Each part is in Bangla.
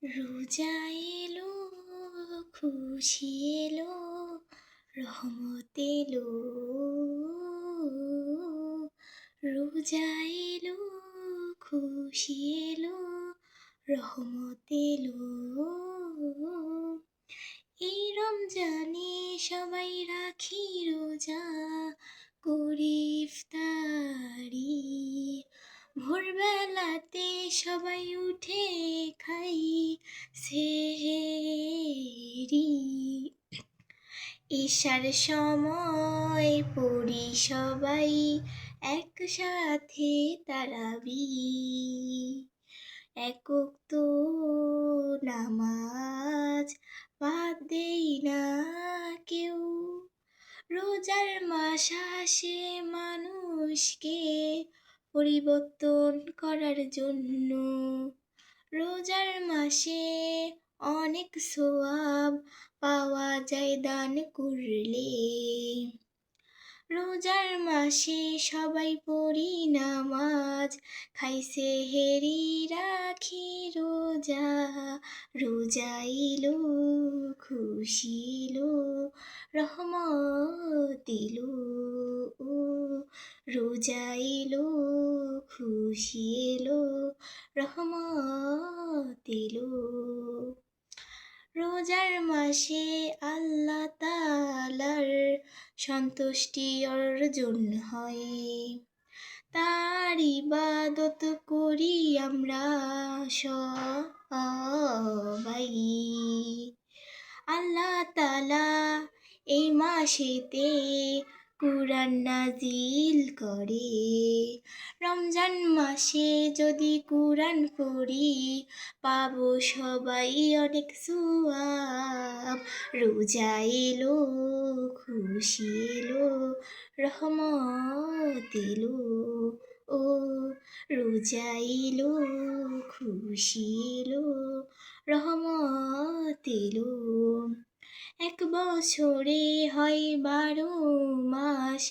রোজা এলো, খুশি এলো, রহমত এলো। রোজা এলো, খুশি এলো, রহমত এলো। এই রমজানে সবাই রাখি রোজা, করি ইফতারি। ভোরবেলাতে সবাই উঠে খাই সেহেরি। ঈশার সময় পড়ি সবাই একসাথে তারাবি। একক তো নামাজ বাদ দেই না কেউ। রোজার মাস আসে মানুষকে পরিবর্তন করার জন্য। রোজার মাসে অনেক সওয়াব পাওয়া যায় দান করলে। রোজার মাসে সবাই পড়ি নামাজ, খাই সেহেরি, রাখি রোজা। রোজা এলো, খুশি এলো, রহমত এলো। রোজা এলো, খুশি এলো, রহমত এলো। রোজার মাসে আল্লাহ তাআলার সন্তুষ্টি অর্জন হয়। তার ইবাদত করি আমরা সবাই। আল্লাহ তাআলা এই মাসেতে কুরআন নাজিল করে। রমজান মাসে যদি কুরআন পড়ি পাবো সবাই অনেক সওয়াব। রোজা এলো, খুশি এলো, রহমত এলো। ও রোজা এলো, খুশি এলো, রহমত এলো। এক বছরে হয় 12 মাস,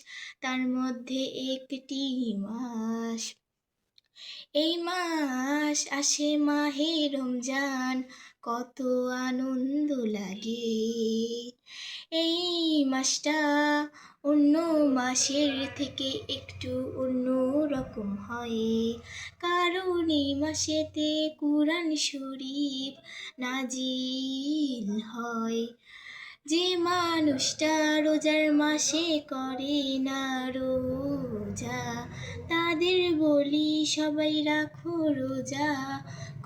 তার মধ্যে একটি মাস। এই মাস আসে মাহে রমজান, কত আনন্দ লাগে। এই মাসটা অন্য মাসের থেকে একটু অন্য রকম হয়, কারণ এই মাসেতে কুরআন শরীফ নাজিল হয়। যে মানুষটা রোজার মাসে করে না রোজা, তাদের বলি সবাই রাখো রোজা,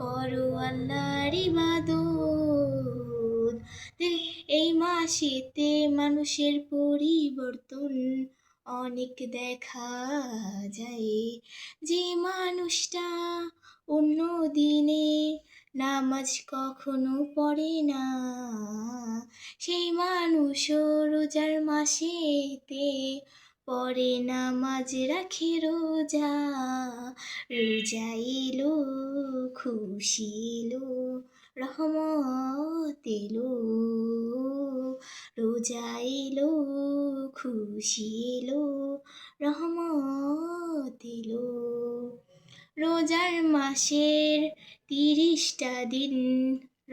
করো আল্লাহর ইবাদত। এই মাসেতে মানুষের পরিবর্তন অনেক দেখা যায়। যে মানুষটা অন্য দিনে নামাজ কখনো পড়ে না, সেই মানুষও রোজার মাসেতে পড়ে নামাজ, রাখে রোজা। রোজা এলো, খুশি এলো, রহমত এলো। রোজা এলো, খুশি এলো, রহমত এলো। রোজার মাসের 30টা দিন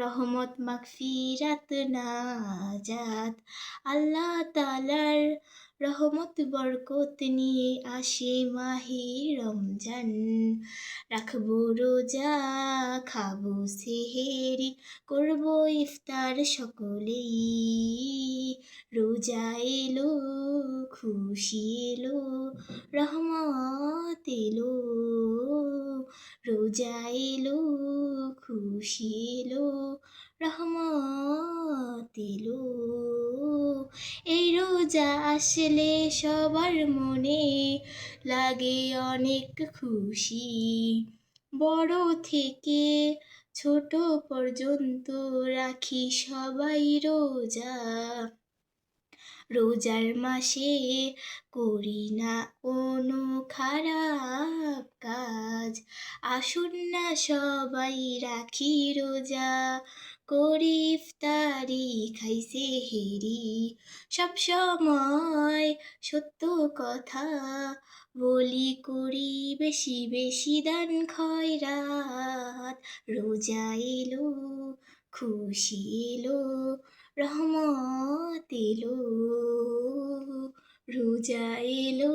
রহমত, মাগফিরাত, নাজাত। আল্লাহ তাআলার রহমত বরকত নিয়ে আসে মাহে রমজান। রাখবো রোজা, খাবো সেহেরি, করবো ইফতার সকলেই। রোজা এলো, খুশি এলো, রহমত এলো। রোজা এলো, খুশি এলো, রহমত এলো। এই রোজা আসলে সবার মনে লাগে অনেক খুশি। বড় থেকে ছোট পর্যন্ত রাখি সবাই রোজা। রোজার মাসে করি না কোনো খারাপ কাজ। আসুন না সবাই রাখি রোজা, করি ইফতারি খাইছে হেরি, সব সময় সত্য কথা বলি, করি বেশি বেশি দান খয়রাত। রোজা এলো, খুশি এলো, রহমত এলো। রোজা এলো,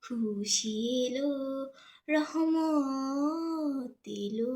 খুশি এলো, রহমত এলো।